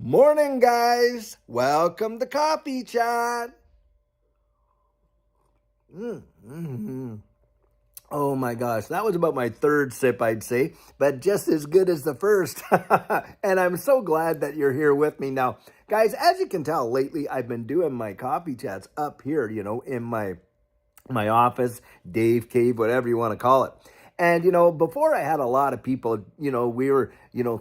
Morning, guys. Welcome to Coffee Chat. Mm-hmm. Oh my gosh, that was about my third sip, I'd say, but just as good as the first. And I'm so glad that you're here with me now. Guys, as you can tell, lately I've been doing my coffee chats up here, in my office, Dave Cave, whatever you want to call it. And, before I had a lot of people, we were,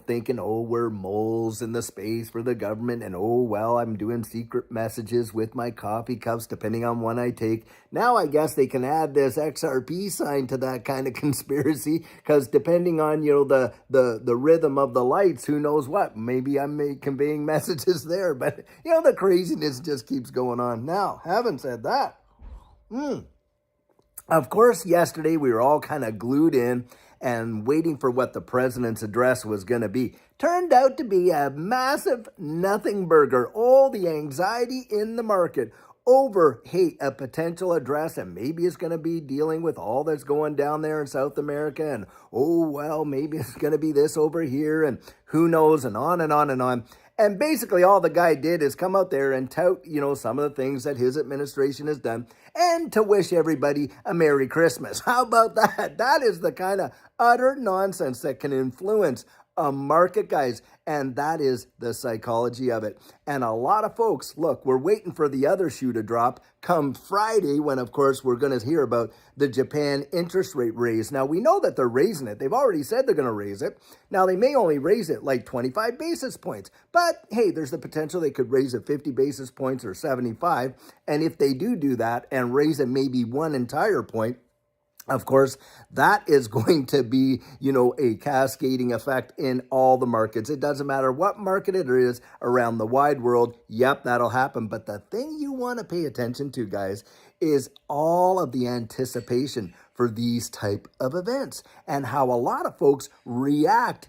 thinking, oh, we're moles in the space for the government. And, oh, well, I'm doing secret messages with my coffee cups, depending on one I take. Now, I guess they can add this XRP sign to that kind of conspiracy, because depending on, the rhythm of the lights, who knows what, maybe I'm conveying messages there. But, the craziness just keeps going on. Now, having said that, of course, yesterday we were all kind of glued in and waiting for what the president's address was going to be. Turned out to be a massive nothing burger. All the anxiety in the market over, hey, a potential address, and maybe it's going to be dealing with all that's going down there in South America, and oh, well, maybe it's going to be this over here, and who knows, and on and on and on. And basically all the guy did is come out there and tout, some of the things that his administration has done and to wish everybody a Merry Christmas. How about that? That is the kind of utter nonsense that can influence a market, guys, and that is the psychology of it. And a lot of folks, look, we're waiting for the other shoe to drop come Friday when, of course, we're going to hear about the Japan interest rate raise. Now, we know that they're raising it. They've already said they're going to raise it. Now, they may only raise it like 25 basis points, but hey, there's the potential they could raise it 50 basis points or 75. And if they do that and raise it maybe one entire point, of course, that is going to be, a cascading effect in all the markets. It doesn't matter what market it is around the wide world. Yep, that'll happen. But the thing you want to pay attention to, guys, is all of the anticipation for these type of events and how a lot of folks react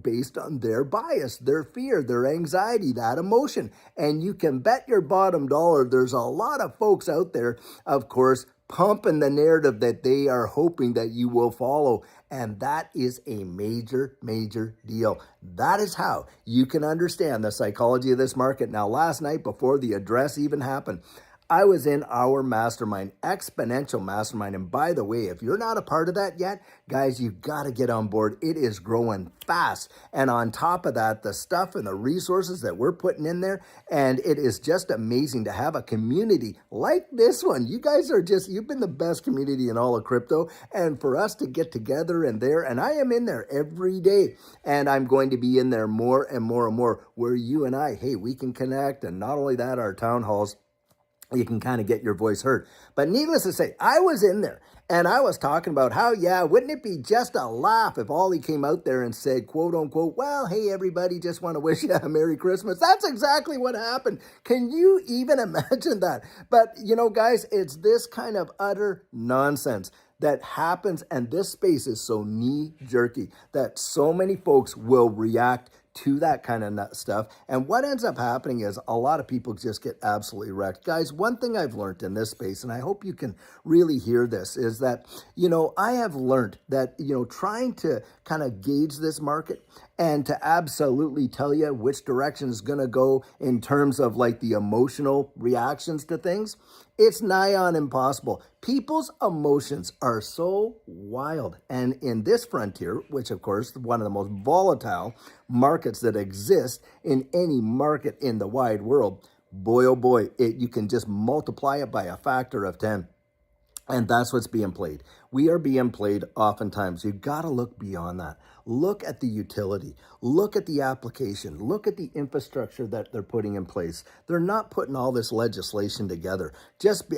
based on their bias, their fear, their anxiety, that emotion. And you can bet your bottom dollar there's a lot of folks out there, of course, pumping the narrative that they are hoping that you will follow. And that is a major, major deal. That is how you can understand the psychology of this market. Now, last night, before the address even happened, I was in our mastermind, Exponential Mastermind. And by the way, if you're not a part of that yet, guys, you got to get on board. It is growing fast. And on top of that, the stuff and the resources that we're putting in there, and it is just amazing to have a community like this one. You guys are you've been the best community in all of crypto. And for us to get together and there, and I am in there every day, and I'm going to be in there more and more and more, where you and I, hey, we can connect. And not only that, our town halls, you can kind of get your voice heard. But needless to say, I was in there and I was talking about how, yeah, wouldn't it be just a laugh if Ollie came out there and said, quote unquote, well, hey, everybody, just want to wish you a Merry Christmas. That's exactly what happened. Can you even imagine that? But, guys, it's this kind of utter nonsense that happens, and this space is so knee-jerky that so many folks will react to that kind of stuff. And what ends up happening is a lot of people just get absolutely wrecked. Guys, one thing I've learned in this space, and I hope you can really hear this, is that, I have learned that, trying to kind of gauge this market and to absolutely tell you which direction is going to go in terms of like the emotional reactions to things, it's nigh on impossible. People's emotions are so wild. And in this frontier, which of course, one of the most volatile markets that exist in any market in the wide world, boy, oh boy, you can just multiply it by a factor of 10. And that's what's being played. We are being played oftentimes. You've got to look beyond that. Look at the utility. Look at the application. Look at the infrastructure that they're putting in place. They're not putting all this legislation together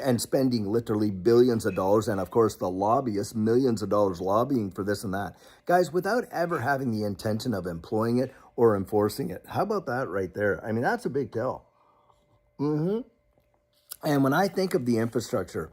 and spending literally billions of dollars. And of course, the lobbyists, millions of dollars lobbying for this and that. Guys, without ever having the intention of employing it or enforcing it. How about that right there? I mean, that's a big deal. And when I think of the infrastructure,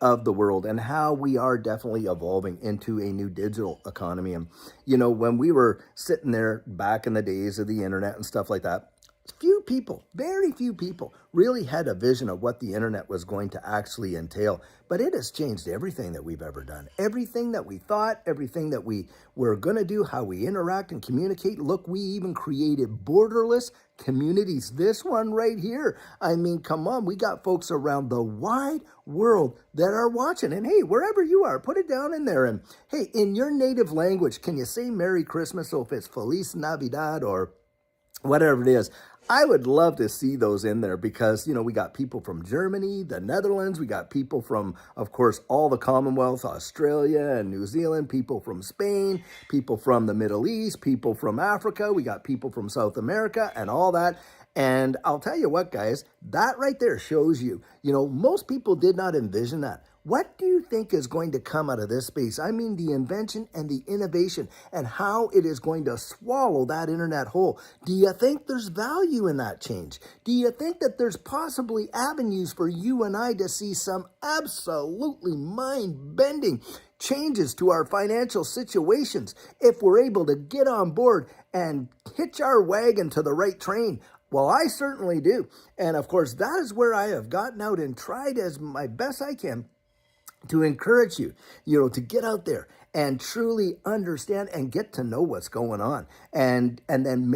of the world and how we are definitely evolving into a new digital economy. And, when we were sitting there back in the days of the internet and stuff like that, few people, very few people really had a vision of what the internet was going to actually entail. But it has changed everything that we've ever done. Everything that we thought, everything that we were going to do, how we interact and communicate. Look, we even created borderless communities. This one right here. I mean, come on. We got folks around the wide world that are watching. And hey, wherever you are, put it down in there. And hey, in your native language, can you say Merry Christmas? So if it's Feliz Navidad or whatever it is, I would love to see those in there because, we got people from Germany, the Netherlands. We got people from, of course, all the Commonwealth, Australia and New Zealand, people from Spain, people from the Middle East, people from Africa. We got people from South America and all that. And I'll tell you what, guys, that right there shows you, most people did not envision that. What do you think is going to come out of this space? I mean, the invention and the innovation and how it is going to swallow that internet whole. Do you think there's value in that change? Do you think that there's possibly avenues for you and I to see some absolutely mind-bending changes to our financial situations if we're able to get on board and hitch our wagon to the right train? Well, I certainly do. And of course, that is where I have gotten out and tried as my best I can to encourage you, to get out there and truly understand and get to know what's going on. And then,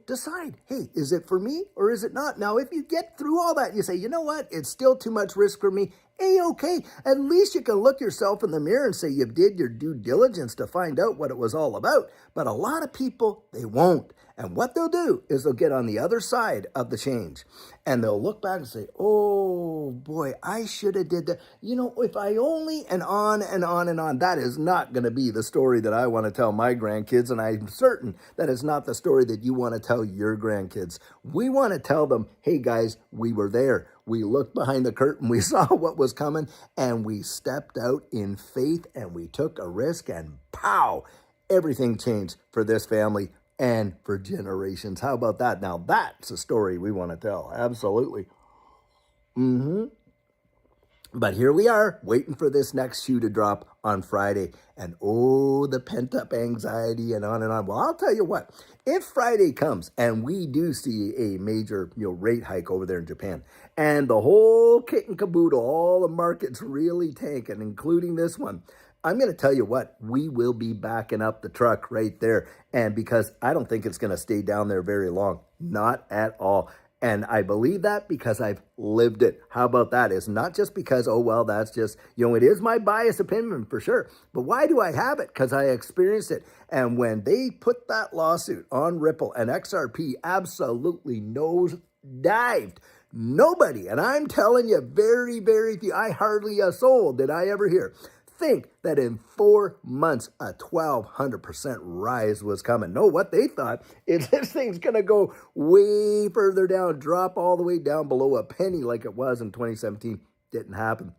decide, hey, is it for me or is it not? Now, if you get through all that and you say, you know what, it's still too much risk for me, A-okay. At least you can look yourself in the mirror and say you did your due diligence to find out what it was all about. But a lot of people, they won't. And what they'll do is they'll get on the other side of the change and they'll look back and say, oh boy, I should have did that. If I only, and on and on and on. That is not going to be the story that I want to tell my grandkids. And I'm certain that is not the story that you want to tell your grandkids. We want to tell them, hey guys, we were there. We looked behind the curtain, we saw what was coming, and we stepped out in faith and we took a risk and pow, everything changed for this family and for generations. How about that? Now that's a story we want to tell. Absolutely. But here we are waiting for this next shoe to drop on Friday. And oh, the pent-up anxiety and on and on. Well, I'll tell you what, if Friday comes and we do see a major rate hike over there in Japan and the whole kit and caboodle, all the markets really tanking, including this one, I'm going to tell you what, we will be backing up the truck right there. And because I don't think it's going to stay down there very long. Not at all. And I believe that because I've lived it. How about that? It's not just because, oh, well, that's just, it is my biased opinion for sure. But why do I have it? Because I experienced it. And when they put that lawsuit on Ripple and XRP absolutely nose-dived, nobody, and I'm telling you, very, very few, I hardly a soul did I ever hear, think that in 4 months, a 1,200% rise was coming. No, what they thought is this thing's going to go way further down, drop all the way down below a penny like it was in 2017. Didn't happen.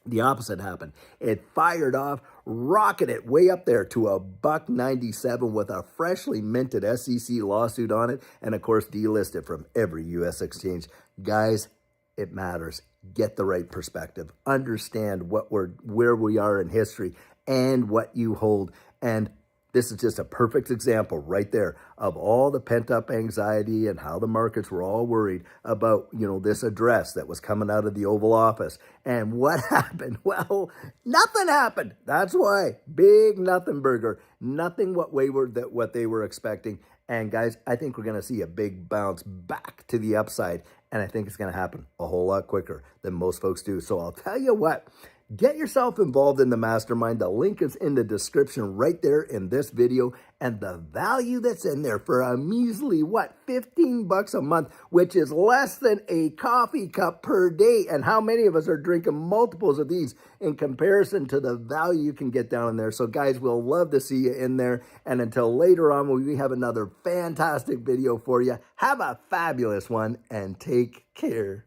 The opposite happened. It fired off, rocketed way up there to $1.97 with a freshly minted SEC lawsuit on it, and of course delisted from every U.S. exchange. Guys, it matters. Get the right perspective. Understand where we are in history and what you hold. And this is just a perfect example right there of all the pent-up anxiety and how the markets were all worried about, this address that was coming out of the Oval Office. And what happened? Well, nothing happened. That's why. Big nothing burger. Nothing what they were expecting. And guys, I think we're going to see a big bounce back to the upside. And I think it's going to happen a whole lot quicker than most folks do. So I'll tell you what, get yourself involved in the mastermind. The link is in the description right there in this video. And the value that's in there for a measly, $15 a month, which is less than a coffee cup per day. And how many of us are drinking multiples of these in comparison to the value you can get down in there? So guys, we'll love to see you in there. And until later on, when we have another fantastic video for you, have a fabulous one and take care.